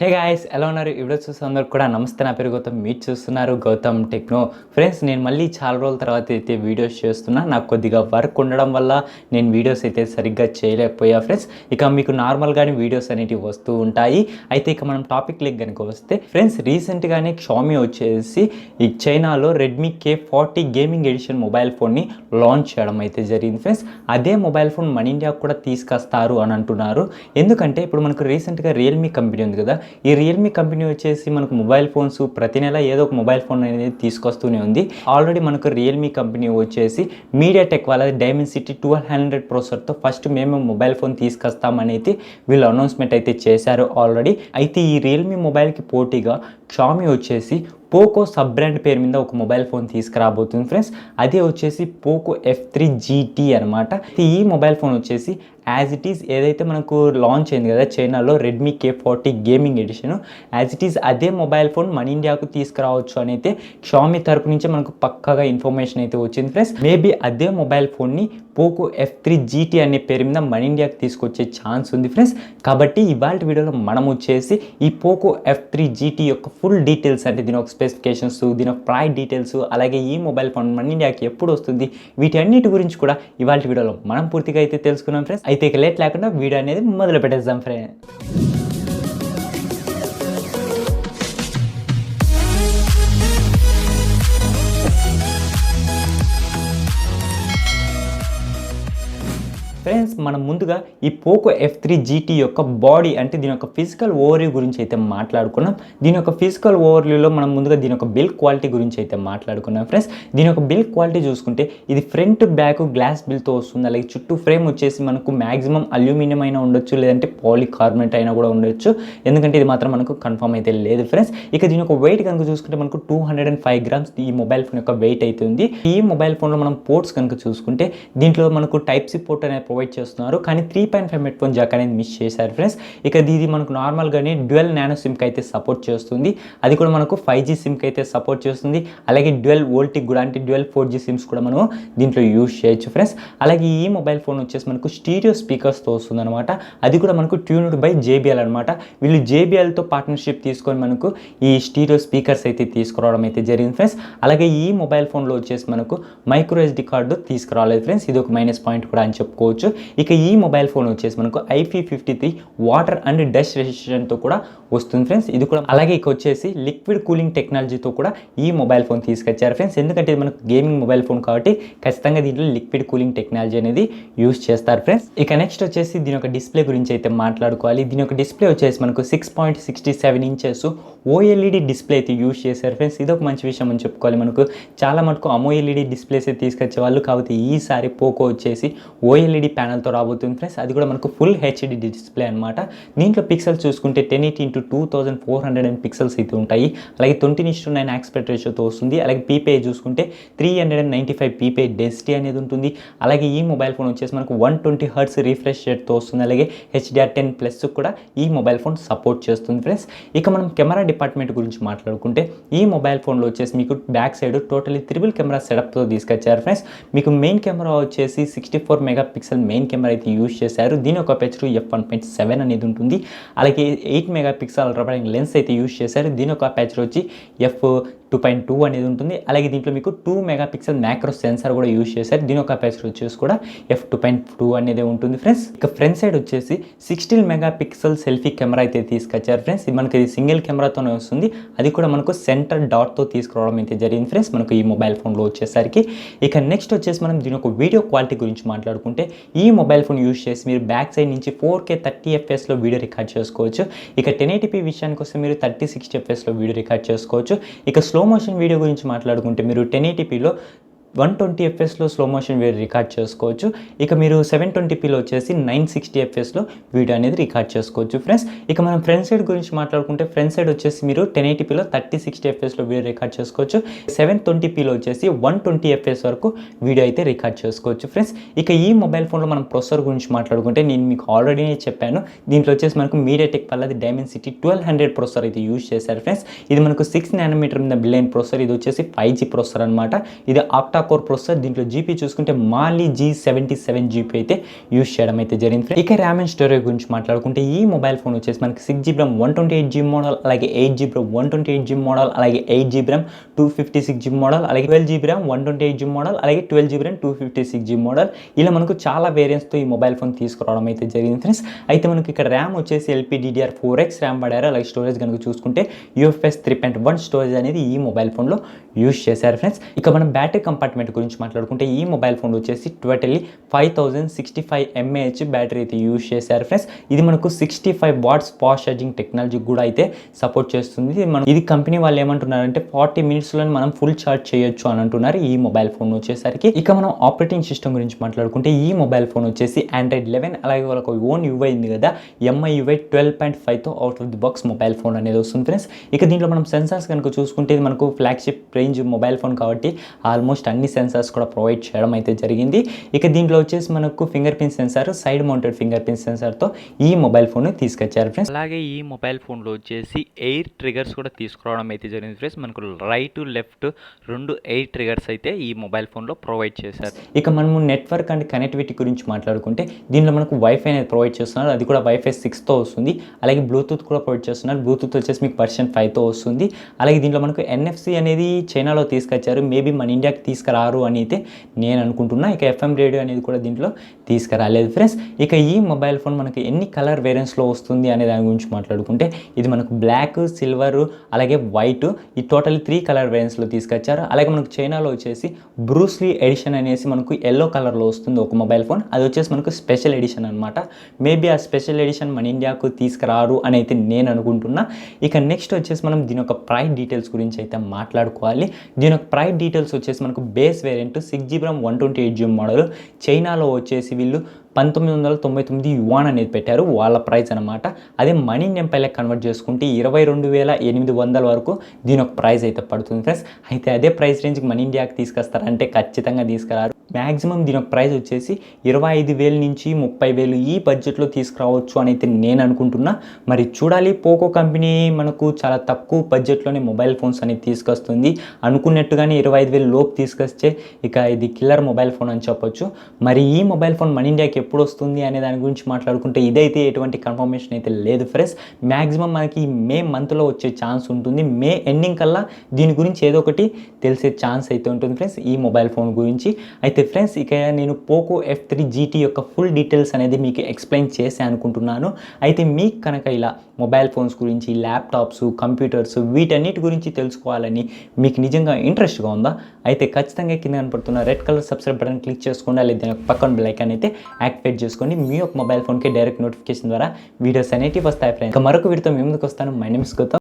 Hey guys, ఎలా ఉన్నారు? Video చూసి అందరూ కూడా నమస్తే. నా పేరు గౌతమ్, మీరు చూస్తున్నారు గౌతమ్ టెక్నో. ఫ్రెండ్స్, నేను మళ్ళీ చాలా రోజుల తర్వాత అయితే వీడియోస్ చేస్తున్నా. నాకు కొద్దిగా వర్క్ ఉండడం వల్ల నేను వీడియోస్ అయితే సరిగ్గా చేయలేకపోయా ఫ్రెండ్స్. ఇక మీకు నార్మల్గానే వీడియోస్ అనేటివి వస్తూ ఉంటాయి. అయితే ఇక మనం టాపిక్ లెక్ కనుక వస్తే ఫ్రెండ్స్, రీసెంట్గానే షామీ వచ్చేసి ఈ చైనాలో Redmi K40 gaming edition mobile ఫోన్ని లాంచ్ చేయడం అయితే జరిగింది ఫ్రెండ్స్. అదే మొబైల్ ఫోన్ మన ఇండియాకు కూడా తీసుకొస్తారు అని అంటున్నారు. ఎందుకంటే ఇప్పుడు మనకు రీసెంట్గా రియల్మీ కంపెనీ ఉంది కదా, ఈ రియల్మీ కంపెనీ వచ్చేసి మనకు మొబైల్ ఫోన్స్ ప్రతి నెల ఏదో ఒక మొబైల్ ఫోన్ అనేది తీసుకొస్తూనే ఉంది. ఆల్రెడీ మనకు రియల్మీ కంపెనీ వచ్చేసి మీడియాటెక్ వాళ్ళ డైమెన్సిటీ 1200 ప్రాసెసర్తో ఫస్ట్ మేము మొబైల్ ఫోన్ తీసుకొస్తామనేది వీళ్ళు అనౌన్స్మెంట్ అయితే చేశారు ఆల్రెడీ. అయితే ఈ రియల్మీ మొబైల్కి పోటీగా షామీ వచ్చేసి పోకో సబ్ బ్రాండ్ పేరు మీద ఒక మొబైల్ ఫోన్ తీసుకురాబోతుంది ఫ్రెండ్స్. అదే వచ్చేసి పోకో F3 GT అనమాట. ఈ మొబైల్ ఫోన్ వచ్చేసి యాజ్ ఇట్ ఈస్ ఏదైతే మనకు లాంచ్ అయింది కదా చైనాలో Redmi K40 gaming edition, as it is అదే మొబైల్ ఫోన్ మన ఇండియాకు తీసుకురావచ్చు అని అయితే షామీ తరపు నుంచి మనకు పక్కాగా ఇన్ఫర్మేషన్ అయితే వచ్చింది ఫ్రెండ్స్. మేబీ అదే మొబైల్ ఫోన్ని పోకో F3 GT అనే పేరు మీద మన ఇండియాకి తీసుకొచ్చే ఛాన్స్ ఉంది ఫ్రెండ్స్. కాబట్టి ఇవాళ వీడియోలో మనం వచ్చేసి ఈ పోకో F3 GT యొక్క ఫుల్ డీటెయిల్స్, అంటే దీని ఒక స్పెసిఫికేషన్స్, దీని ఒక ప్రైస్ డీటెయిల్స్, అలాగే ఈ మొబైల్ ఫోన్ మన ఇండియాకి ఎప్పుడు వస్తుంది, వీటన్నిటి గురించి కూడా ఇవాళ వీడియోలో మనం పూర్తిగా అయితే తెలుసుకున్నాం ఫ్రెండ్స్. అయితే ఇక లేట్ లేకుండా వీడియో అనేది మొదలు పెట్టేద్దాం ఫ్రెండ్స్. ఫ్రెండ్స్, మనం ముందుగా ఈ పోకో F3 GT యొక్క బాడీ, అంటే దీని యొక్క ఫిజికల్ ఓవర్వ్యూ గురించి అయితే మాట్లాడుకున్నాం. దీని యొక్క ఫిజికల్ ఓవర్వ్యూలో మనం ముందుగా దీని యొక్క బిల్డ్ క్వాలిటీ గురించి అయితే మాట్లాడుకున్నాం ఫ్రెండ్స్. దీని యొక్క బిల్డ్ క్వాలిటీ చూసుకుంటే ఇది ఫ్రంట్ బ్యాక్ గ్లాస్ బిల్డ్తో వస్తుంది. అలాగే చుట్టూ ఫ్రేమ్ వచ్చేసి మనకు మ్యాక్సిమం అల్యూమినియం అయినా ఉండొచ్చు, లేదంటే పాలికార్బోనేట్ అయినా కూడా ఉండొచ్చు. ఎందుకంటే ఇది మాత్రం మనకు కన్ఫర్మ్ అయితే లేదు ఫ్రెండ్స్. ఇక దీని యొక్క వెయిట్ కనుక చూసుకుంటే మనకు 205 గ్రామ్స్ ఈ మొబైల్ ఫోన్ యొక్క వెయిట్ అయితే ఉంది. ఈ మొబైల్ ఫోన్లో మనం పోర్ట్స్ కనుక చూసుకుంటే దీంట్లో మనకు టైప్ సి పోర్ట్ అనేది ప్రొవైడ్ చేస్తున్నారు, కానీ 3.5 హెడ్ ఫోన్ జాక్ అనేది మిస్ చేశారు ఫ్రెండ్స్. ఇక ఇది మనకు నార్మల్గానే డ్యూయల్ నానో సిమ్కి అయితే సపోర్ట్ చేస్తుంది. అది కూడా మనకు 5G సిమ్కి అయితే సపోర్ట్ చేస్తుంది. అలాగే డ్యూయల్ వోల్టిక్ కూడా, అంటే డ్యూయల్ 4G సిమ్స్ కూడా మనం దీంట్లో యూజ్ చేయొచ్చు ఫ్రెండ్స్. అలాగే ఈ మొబైల్ ఫోన్ వచ్చేసి మనకు స్టీరియో స్పీకర్స్తో వస్తుంది అనమాట. అది కూడా మనకు ట్యూన్డ్ బై JBL అనమాట. వీళ్ళు JBLతో పార్ట్నర్షిప్ తీసుకొని మనకు ఈ స్టీరియో స్పీకర్స్ అయితే తీసుకురావడం అయితే జరిగింది ఫ్రెండ్స్. అలాగే ఈ మొబైల్ ఫోన్లో వచ్చేసి మనకు మైక్రో SD కార్డు తీసుకురాలేదు ఫ్రెండ్స్. ఇది ఒక మైనస్ పాయింట్ కూడా అని చెప్పుకోవచ్చు. ఇక ఈ మొబైల్ ఫోన్ వచ్చేసి మనకు IP53 వాటర్ అండ్ డస్ట్ రెసిస్టెంట్తో కూడా వస్తుంది ఫ్రెండ్స్. ఇది కూడా అలాగే ఇక వచ్చేసి లిక్విడ్ కూలింగ్ టెక్నాలజీతో కూడా ఈ మొబైల్ ఫోన్ తీసుకొచ్చారు ఫ్రెండ్స్. ఎందుకంటే ఇది మనకు గేమింగ్ మొబైల్ ఫోన్ కాబట్టి ఖచ్చితంగా దీంట్లో లిక్విడ్ కూలింగ్ టెక్నాలజీ అనేది యూజ్ చేస్తారు ఫ్రెండ్స్. ఇక నెక్స్ట్ వచ్చేసి దీని యొక్క డిస్ప్లే గురించి అయితే మాట్లాడుకోవాలి. దీని యొక్క డిస్ప్లే వచ్చేసి మనకు 6.67 ఇంచెస్ OLED డిస్ప్లే అయితే యూజ్ చేశారు ఫ్రెండ్స్. ఇది ఒక మంచి విషయం అని చెప్పుకోవాలి. మనకు చాలా మటుకు AMOLED డిస్ప్లేస్ అయితే తీసుకొచ్చే వాళ్ళు, కాబట్టి ఈసారి పోకో వచ్చేసి OLED ప్యానల్తో రాబోతుంది ఫ్రెండ్స్. అది కూడా మనకు ఫుల్ HD డిస్ప్లే అనమాట. దీంట్లో పిక్సెల్స్ చూసుకుంటే 1080x2400 పిక్సెల్స్ అయితే ఉంటాయి. అలాగే 20:9 ఆస్పెక్ట్ రేషియోతో వస్తుంది. అలాగే PPI చూసుకుంటే 395 PPI డెన్సిటీ అనేది ఉంటుంది. అలాగే ఈ మొబైల్ ఫోన్ వచ్చేసి మనకు 120 Hz రిఫ్రెష్ రేట్తో వస్తుంది. అలాగే HDR10+ కూడా ఈ మొబైల్ ఫోన్ సపోర్ట్ చేస్తుంది ఫ్రెండ్స్. ఇక మనం కెమెరా డిపార్ట్మెంట్ గురించి మాట్లాడుకుంటే ఈ మొబైల్ ఫోన్లో వచ్చేసి మీకు back side totally triple camera సెటప్తో తీసుకొచ్చారు ఫ్రెండ్స్. మీకు మెయిన్ కెమెరా వచ్చేసి 64 మెగాపిక్సెల్ మెయిన్ కెమెరా అయితే యూజ్ చేశారు. దీని యొక్క అపర్చర్ f1.7 అనేది ఉంటుంది. అలాగే 8 మెగాపిక్సెల్ అల్ట్రా వైడ్ లెన్స్ అయితే యూజ్ చేశారు. దీని యొక్క అపర్చర్ వచ్చి f2.2 అనేది ఉంటుంది. అలాగే దీంట్లో మీకు 2 మెగాపిక్సెల్ మ్యాక్రో సెన్సార్ కూడా యూజ్ చేశారు. దీని యొక్క అపర్చర్ వచ్చేసి కూడా f2.2 అనేది ఉంటుంది ఫ్రెండ్స్. ఇక ఫ్రంట్ సైడ్ వచ్చేసి 16 మెగాపిక్సెల్ సెల్ఫీ కెమెరా అయితే తీసుకొచ్చారు ఫ్రెండ్స్. ఇది మనకి సింగిల్ కెమెరాతోనే వస్తుంది. అది కూడా మనకు సెంటర్ డాట్తో తీసుకురావడం అయితే జరిగింది ఫ్రెండ్స్ మనకు ఈ మొబైల్ ఫోన్లో వచ్చేసరికి. ఇక నెక్స్ట్ వచ్చేసి మనం దీని యొక్క వీడియో క్వాలిటీ గురించి మాట్లాడుకుంటే ఈ మొబైల్ ఫోన్ యూజ్ చేసి మీరు బ్యాక్ సైడ్ నుంచి 4K 30 fps వీడియో రికార్డ్ చేసుకోవచ్చు. ఇక 1080p విషయానికి వస్తే మీరు 30-60 fps వీడియో రికార్డ్ చేసుకోవచ్చు. ఇక స్లో మోషన్ వీడియో గురించి మాట్లాడుకుంటే మీరు 1080pలో 120 fps slow motion video record చేసుకోవచ్చు. ఇక మీరు 720pలో వచ్చేసి 960 fps వీడియో అనేది రికార్డ్ చేసుకోవచ్చు ఫ్రెండ్స్. ఇక మనం ఫ్రంట్ సైడ్ గురించి మాట్లాడుకుంటే ఫ్రంట్ సైడ్ వచ్చేసి మీరు 1080pలో 30-60 fps వీడియో రికార్డ్ చేసుకోవచ్చు. 720pలో వచ్చేసి 120 fps వరకు వీడియో అయితే రికార్డ్ చేసుకోవచ్చు ఫ్రెండ్స్. ఇక ఈ మొబైల్ ఫోన్లో మనం ప్రొసెసర్ గురించి మాట్లాడుకుంటే నేను మీకు ఆల్రెడీ చెప్పాను. దీంట్లో వచ్చేసి మనకు మీడియాటెక్ వాళ్ళది డైమెన్సిటీ 1200 ప్రొసెసర్ అయితే యూజ్ చేశారు ఫ్రెండ్స్. ఇది మనకు 6 nm మీద బిల్డ్ అయిన ప్రొసెసర్. ఇది వచ్చేసి 5G ప్రొసెసర్ అనమాట. ఇది ఆక్టా కోర్ ప్రాసెసర్, దీంట్లో జీపీ చూసుకుంటే మాలీ G77 జీపీ అయితే యూస్ చేయడం అయితే జరిగింది. ఇక ర్యామ్ అండ్ స్టోరేజ్ గురించి మాట్లాడుకుంటే ఈ మొబైల్ ఫోన్ వచ్చేసి మనకి 6GB RAM 128GB మోడల్, అలాగే 8GB RAM 128GB మోడల్, అలాగే 8GB RAM 256GB మోడల్, అలాగే 12GB RAM 128GB మోడల్, అలాగే 12GB RAM 256GB మోడల్. ఇలా మనకు చాలా వేరియంట్స్తో ఈ మొబైల్ ఫోన్ తీసుకురావడం అయితే జరిగింది ఫ్రెండ్స్. అయితే మనకి ఇక్కడ ర్యామ్ వచ్చేసి LPDDR4X ర్యామ్ వాడారు. అలాగే స్టోరేజ్ కనుక చూసుకుంటే UFS 3.1 స్టోరేజ్ అనేది ఈ మొబైల్ ఫోన్లో యూస్ చేశారు ఫ్రెండ్స్. ఇక మనం బ్యాటరీ కంపార్ట్మెంట్ గురించి మాట్లాడుకుంటే ఈ మొబైల్ ఫోన్ వచ్చేసి టోటల్లీ 5065 mAh బ్యాటరీ అయితే యూస్ చేశారు ఫ్రెండ్స్. ఇది మనకు 65 వాట్స్ ఫాస్ట్ ఛార్జింగ్ టెక్నాలజీ కూడా అయితే సపోర్ట్ చేస్తుంది. ఇది కంపెనీ వాళ్ళు ఏమంటున్నారంటే 40 మినిట్స్లో మనం ఫుల్ ఛార్జ్ చేయొచ్చు అని అంటున్నారు ఈ మొబైల్ ఫోన్ వచ్చేసరికి. ఇక మనం ఆపరేటింగ్ సిస్టమ్ గురించి మాట్లాడుకుంటే ఈ మొబైల్ ఫోన్ వచ్చేసి Android 11, అలాగే వాళ్ళకి ఓన్ UI ఉంది కదా, MIUI 12.5తో out of the box mobile phone అనేది వస్తుంది ఫ్రెండ్స్. ఇక దీంట్లో మనం సెన్సార్స్ కనుక చూసుకుంటే ఇది మనకు ఫ్లాగ్షిప్ రేంజ్ మొబైల్ ఫోన్ కాబట్టి ఆల్మోస్ట్ అన్ని సెన్సార్స్ కూడా ప్రొవైడ్ చేయడం అయితే జరిగింది. ఇక దీంట్లో వచ్చేసి మనకు fingerprint sensor, side mounted fingerprint సెన్సార్తో ఈ మొబైల్ ఫోన్ తీసుకొచ్చారు ఫ్రెండ్స్. అలాగే ఈ మొబైల్ ఫోన్లో వచ్చేసి ఎయిర్ ట్రిగర్స్ కూడా తీసుకురావడం అయితే జరిగింది ఫ్రెండ్స్. మనకు రైట్ లెఫ్ట్ 2 ఎయిర్ ట్రిగర్స్ అయితే ఈ మొబైల్ ఫోన్లో ప్రొవైడ్ చేశారు. ఇక మనము నెట్వర్క్ అండ్ కనెక్టివిటీ గురించి మాట్లాడుకుంటే దీనిలో మనకు వైఫై అనేది ప్రొవైడ్ చేస్తున్నారు. అది కూడా వైఫై 6తో వస్తుంది. అలాగే బ్లూటూత్ కూడా ప్రొవైడ్ చేస్తున్నారు. బ్లూటూత్ వచ్చేసి మీకు వర్షన్ 5తో వస్తుంది. అలాగే దీంట్లో మనకు NFC అనేది చైనాలో తీసుకొచ్చారు. మేబీ మన ఇండియాకి తీసుకురారు అని అయితే నేను అనుకుంటున్నా. ఇక FM రేడియో అనేది కూడా దీంట్లో తీసుకురాలేదు ఫ్రెండ్స్. ఇక ఈ మొబైల్ ఫోన్ మనకి ఎన్ని కలర్ వేరియంట్స్లో వస్తుంది అనే దాని గురించి మాట్లాడుకుంటే ఇది మనకు బ్లాక్, సిల్వర్, అలాగే వైట్, ఈ టోటల్ 3 కలర్ వేరియంట్స్లో తీసుకొచ్చారు. అలాగే మనకు చైనాలో వచ్చేసి బ్రూస్లీ ఎడిషన్ అనేసి మనకు ఎల్లో కలర్లో వస్తుంది ఒక మొబైల్ ఫోన్. అది వచ్చేసి మనకు స్పెషల్ ఎడిషన్ అనమాట. మేబీ ఆ స్పెషల్ ఎడిషన్ మన ఇండియాకు తీసుకురారు అని అయితే నేను అనుకుంటున్నా. ఇక నెక్స్ట్ వచ్చేసి మనం దీని యొక్క ప్రైస్ డీటెయిల్స్ గురించి అయితే మాట్లాడుకోవాలి. దీని యొక్క ప్రైస్ డీటెయిల్స్ వచ్చేసి మనకు base variant 6GB RAM 128GB model చైనాలో వచ్చేసి వీళ్ళు 1999 యువాన్ అనేది పెట్టారు, వాళ్ళ ప్రైస్ అనమాట. అదే మనీ ఇండియన్ పైలకి కన్వర్ట్ చేసుకుంటే 22,800 వరకు దీని ఒక ప్రైస్ అయితే పడుతుంది ఫ్రెండ్స్. అయితే అదే ప్రైస్ రేంజ్కి మన ఇండియాకి తీసుకొస్తారంటే ఖచ్చితంగా తీసుకురారు. మ్యాక్సిమం దీని ఒక ప్రైస్ వచ్చేసి 25,000 నుంచి 30,000 ఈ బడ్జెట్లో తీసుకురావచ్చు అని అయితే నేను అనుకుంటున్నా. మరి చూడాలి, పోకో కంపెనీ మనకు చాలా తక్కువ బడ్జెట్లోనే మొబైల్ ఫోన్స్ అనేది తీసుకొస్తుంది. అనుకున్నట్టుగానే 25,000 లోపు తీసుకొస్తే ఇక ఇది కిల్లర్ మొబైల్ ఫోన్ అని చెప్పొచ్చు. మరి ఈ మొబైల్ ఫోన్ మన ఇండియాకి ఎప్పుడు వస్తుంది అనే దాని గురించి మాట్లాడుకుంటే ఇదైతే ఎటువంటి కన్ఫర్మేషన్ అయితే లేదు ఫ్రెండ్స్. మ్యాక్సిమం మనకి మే మంత్లో వచ్చే ఛాన్స్ ఉంటుంది. మే ఎండింగ్ కల్లా దీని గురించి ఏదో ఒకటి తెలిసే ఛాన్స్ అయితే ఉంటుంది ఫ్రెండ్స్ ఈ మొబైల్ ఫోన్ గురించి. అయితే ఫ్రెండ్స్ ఇక నేను పోకో F3 GT యొక్క ఫుల్ డీటెయిల్స్ అనేది మీకు ఎక్స్ప్లెయిన్ చేసి అనుకుంటున్నాను. అయితే మీకు కనుక ఇలా మొబైల్ ఫోన్స్ గురించి, ల్యాప్టాప్స్, కంప్యూటర్స్ వీటన్నిటి గురించి తెలుసుకోవాలని మీకు నిజంగా ఇంట్రెస్ట్గా ఉందా? అయితే ఖచ్చితంగా కింద కనపడుతున్న red colour subscribe button click చేసుకోండి. లేదా దాని పక్కన బెల్ ఐకాన్ అయితే యాక్టివేట్ చేసుకోండి. మీ యొక్క మొబైల్ ఫోన్కి డైరెక్ట్ నోటిఫికేషన్ ద్వారా వీడియోస్ అనేటివి వస్తాయి ఫ్రెండ్స్. ఇక మరొక వీడియోతో మీ ముందుకు వస్తాను. My name is Gautam.